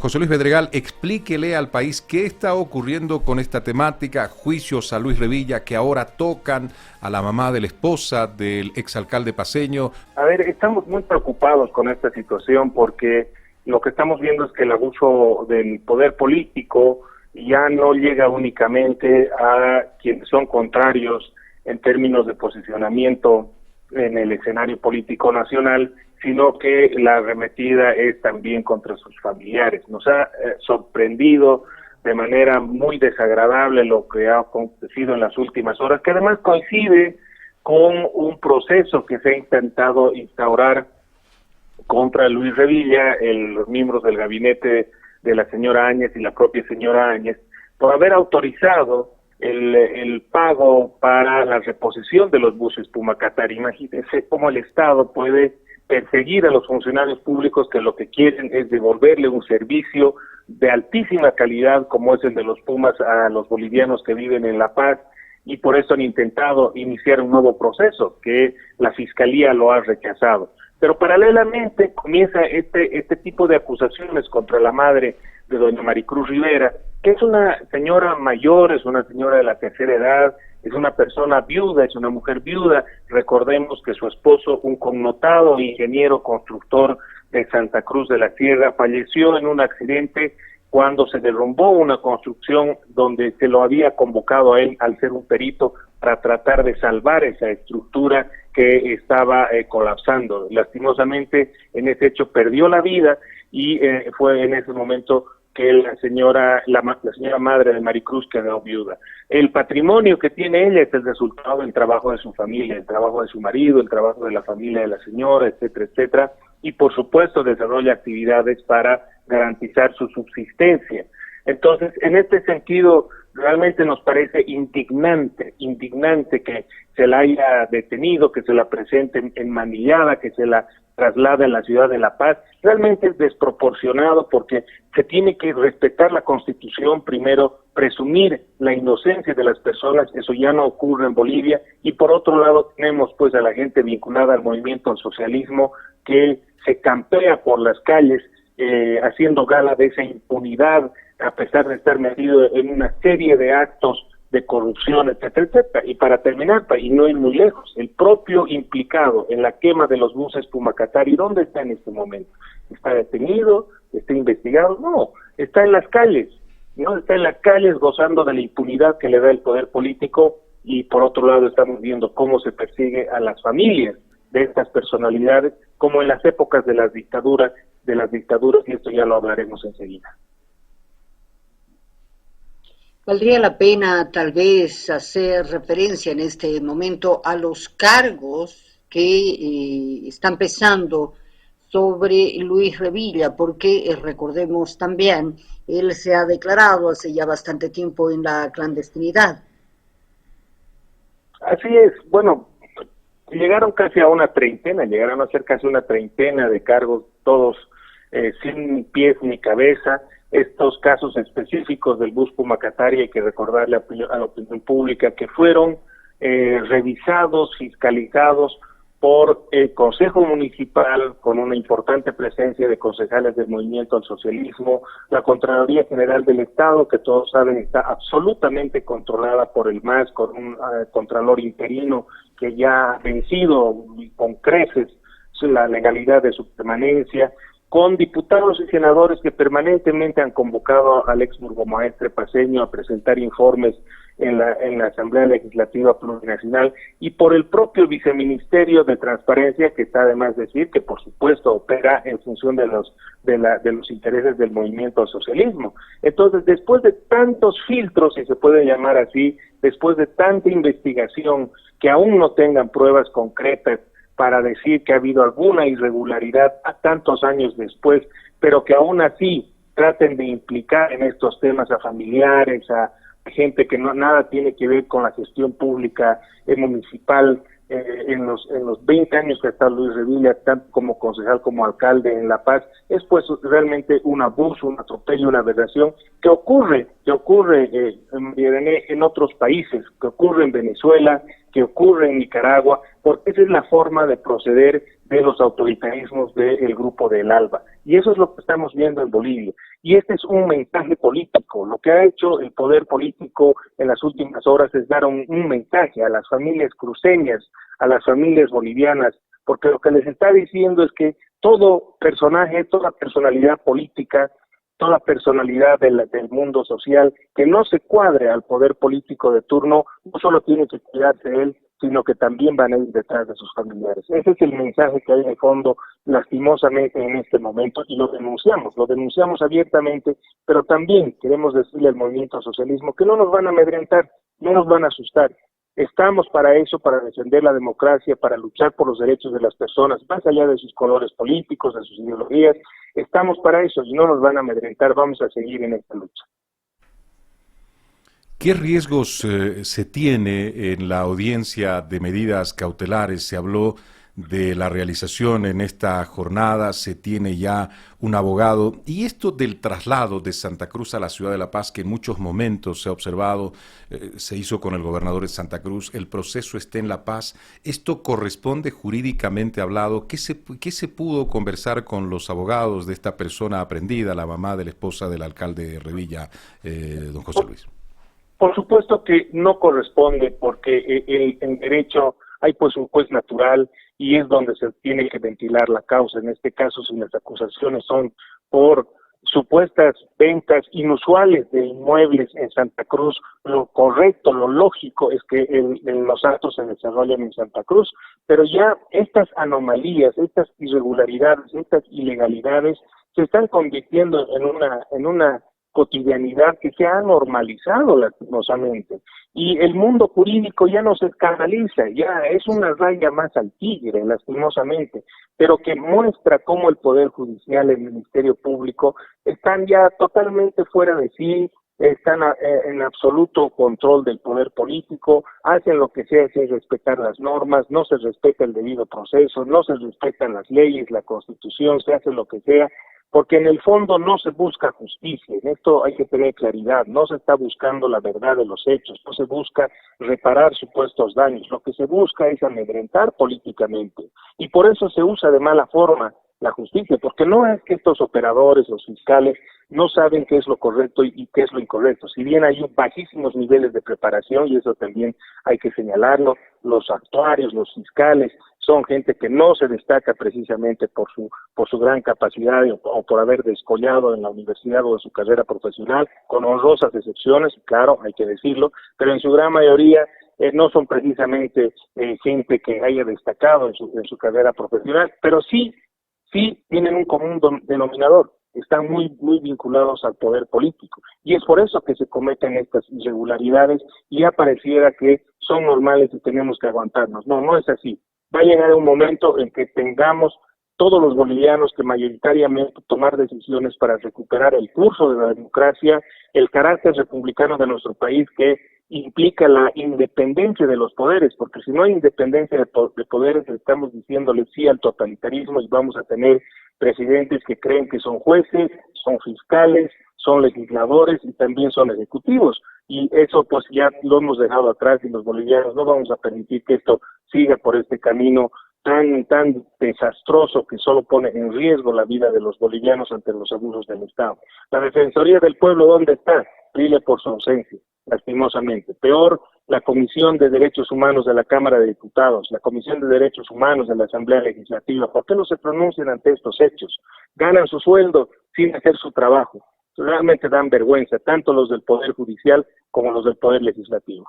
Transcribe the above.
José Luis Bedregal, explíquele al país qué está ocurriendo con esta temática, juicios a Luis Revilla que ahora tocan a la mamá de la esposa del exalcalde paceño. A ver, estamos muy preocupados con esta situación porque lo que estamos viendo es que el abuso del poder político ya no llega únicamente a quienes son contrarios en términos de posicionamiento en el escenario político nacional, sino que la arremetida es también contra sus familiares. Nos ha sorprendido de manera muy desagradable lo que ha acontecido en las últimas horas, que además coincide con un proceso que se ha intentado instaurar contra Luis Revilla, los miembros del gabinete de la señora Áñez y la propia señora Áñez, por haber autorizado el pago para la reposición de los buses Puma Qatar. Imagínense cómo el Estado puede perseguir a los funcionarios públicos que lo que quieren es devolverle un servicio de altísima calidad como es el de los Pumas a los bolivianos que viven en La Paz, y por eso han intentado iniciar un nuevo proceso que la Fiscalía lo ha rechazado. Pero paralelamente comienza este tipo de acusaciones contra la madre de doña Maricruz Rivera, que es una señora mayor, es una señora de la tercera edad, es una persona viuda, es una mujer viuda. Recordemos que su esposo, un connotado ingeniero constructor de Santa Cruz de la Sierra, falleció en un accidente cuando se derrumbó una construcción donde se lo había convocado a él al ser un perito para tratar de salvar esa estructura que estaba colapsando. Lastimosamente, en ese hecho perdió la vida y fue en ese momento que la señora madre de Maricruz quedó viuda. El patrimonio que tiene ella es el resultado del trabajo de su familia, el trabajo de su marido, el trabajo de la familia de la señora, etcétera, etcétera, y por supuesto desarrolla actividades para garantizar su subsistencia. Entonces, en este sentido, realmente nos parece indignante que se la haya detenido, que se la presente enmanillada, que se la traslade a la ciudad de La Paz. Realmente es desproporcionado porque se tiene que respetar la Constitución, primero, presumir la inocencia de las personas, eso ya no ocurre en Bolivia, y por otro lado tenemos pues a la gente vinculada al movimiento al socialismo que se campea por las calles haciendo gala de esa impunidad a pesar de estar metido en una serie de actos de corrupción, etcétera, etcétera. Y para terminar, y no ir muy lejos, el propio implicado en la quema de los buses Puma Qatar, ¿y dónde está en este momento? ¿Está detenido? ¿Está investigado? No, está en las calles, ¿no? Está en las calles gozando de la impunidad que le da el poder político, y por otro lado estamos viendo cómo se persigue a las familias de estas personalidades, como en las épocas de las dictaduras, y esto ya lo hablaremos enseguida. Valdría la pena tal vez hacer referencia en este momento a los cargos que están pesando sobre Luis Revilla, porque recordemos también, él se ha declarado hace ya bastante tiempo en la clandestinidad. Así es, bueno, llegaron a ser casi una treintena de cargos, todos sin pies ni cabeza. Estos casos específicos del bus Puma Qatar, hay que recordarle a la opinión pública que fueron revisados, fiscalizados por el Consejo Municipal, con una importante presencia de concejales del Movimiento al Socialismo, la Contraloría General del Estado, que todos saben está absolutamente controlada por el MAS, con un contralor interino que ya ha vencido con creces la legalidad de su permanencia, con diputados y senadores que permanentemente han convocado al ex burgomaestre paceño a presentar informes en la Asamblea Legislativa Plurinacional, y por el propio Viceministerio de Transparencia, que está de más decir que por supuesto opera en función de los intereses del movimiento al socialismo. Entonces, después de tantos filtros, si se puede llamar así, después de tanta investigación, que aún no tengan pruebas concretas para decir que ha habido alguna irregularidad a tantos años después, pero que aún así traten de implicar en estos temas a familiares, a gente que nada tiene que ver con la gestión pública municipal, en los 20 años que está Luis Revilla, tanto como concejal como alcalde en La Paz, es pues realmente un abuso, un atropello, una aberración que ocurre en otros países, que ocurre en Venezuela, que ocurre en Nicaragua, porque esa es la forma de proceder de los autoritarismos del grupo del ALBA. Y eso es lo que estamos viendo en Bolivia. Y este es un mensaje político. Lo que ha hecho el poder político en las últimas horas es dar un mensaje a las familias cruceñas, a las familias bolivianas, porque lo que les está diciendo es que todo personaje, toda personalidad política, toda personalidad del mundo social que no se cuadre al poder político de turno, no solo tiene que cuidarse de él, sino que también van a ir detrás de sus familiares. Ese es el mensaje que hay de fondo, lastimosamente, en este momento, y lo denunciamos abiertamente, pero también queremos decirle al movimiento socialismo que no nos van a amedrentar, no nos van a asustar. Estamos para eso, para defender la democracia, para luchar por los derechos de las personas, más allá de sus colores políticos, de sus ideologías. Estamos para eso y no nos van a amedrentar, vamos a seguir en esta lucha. ¿Qué riesgos se tiene en la audiencia de medidas cautelares? Se habló de la realización en esta jornada, se tiene ya un abogado. Y esto del traslado de Santa Cruz a la ciudad de La Paz, que en muchos momentos se ha observado, se hizo con el gobernador de Santa Cruz, el proceso está en La Paz. ¿Esto corresponde jurídicamente hablado? ¿Qué se pudo conversar con los abogados de esta persona aprendida, la mamá de la esposa del alcalde de Revilla, don José Luis? Por supuesto que no corresponde, porque en derecho hay pues un juez natural y es donde se tiene que ventilar la causa. En este caso, si las acusaciones son por supuestas ventas inusuales de inmuebles en Santa Cruz, lo correcto, lo lógico es que los actos se desarrollen en Santa Cruz, pero ya estas anomalías, estas irregularidades, estas ilegalidades se están convirtiendo en una cotidianidad que se ha normalizado lastimosamente, y el mundo jurídico ya no se escandaliza, ya es una raya más al tigre lastimosamente, pero que muestra cómo el Poder Judicial, el Ministerio Público están ya totalmente fuera de sí, están en absoluto control del poder político, hacen lo que sea sin respetar las normas, no se respeta el debido proceso, no se respetan las leyes, la Constitución, se hace lo que sea, porque en el fondo no se busca justicia, en esto hay que tener claridad, no se está buscando la verdad de los hechos, no se busca reparar supuestos daños, lo que se busca es amedrentar políticamente, y por eso se usa de mala forma la justicia, porque no es que estos operadores, los fiscales, no saben qué es lo correcto y qué es lo incorrecto, si bien hay bajísimos niveles de preparación, y eso también hay que señalarlo, los actuarios, los fiscales, son gente que no se destaca precisamente por su gran capacidad o por haber descollado en la universidad o en su carrera profesional, con honrosas excepciones, claro, hay que decirlo, pero en su gran mayoría no son precisamente gente que haya destacado en su carrera profesional, pero sí tienen un común denominador, están muy vinculados al poder político, y es por eso que se cometen estas irregularidades, y ya pareciera que son normales y tenemos que aguantarnos. No es así. Va a llegar un momento en que tengamos todos los bolivianos que mayoritariamente tomar decisiones para recuperar el curso de la democracia, el carácter republicano de nuestro país, que implica la independencia de los poderes, porque si no hay independencia de poderes, estamos diciéndole sí al totalitarismo y vamos a tener presidentes que creen que son jueces, son fiscales, son legisladores y también son ejecutivos, y eso pues ya lo hemos dejado atrás, y los bolivianos no vamos a permitir que esto siga por este camino tan desastroso que solo pone en riesgo la vida de los bolivianos ante los abusos del Estado. La Defensoría del Pueblo, ¿dónde está? Brilla por su ausencia, lastimosamente. Peor, la Comisión de Derechos Humanos de la Cámara de Diputados, la Comisión de Derechos Humanos de la Asamblea Legislativa. ¿Por qué no se pronuncian ante estos hechos? Ganan su sueldo sin hacer su trabajo. Realmente dan vergüenza, tanto los del Poder Judicial como los del Poder Legislativo.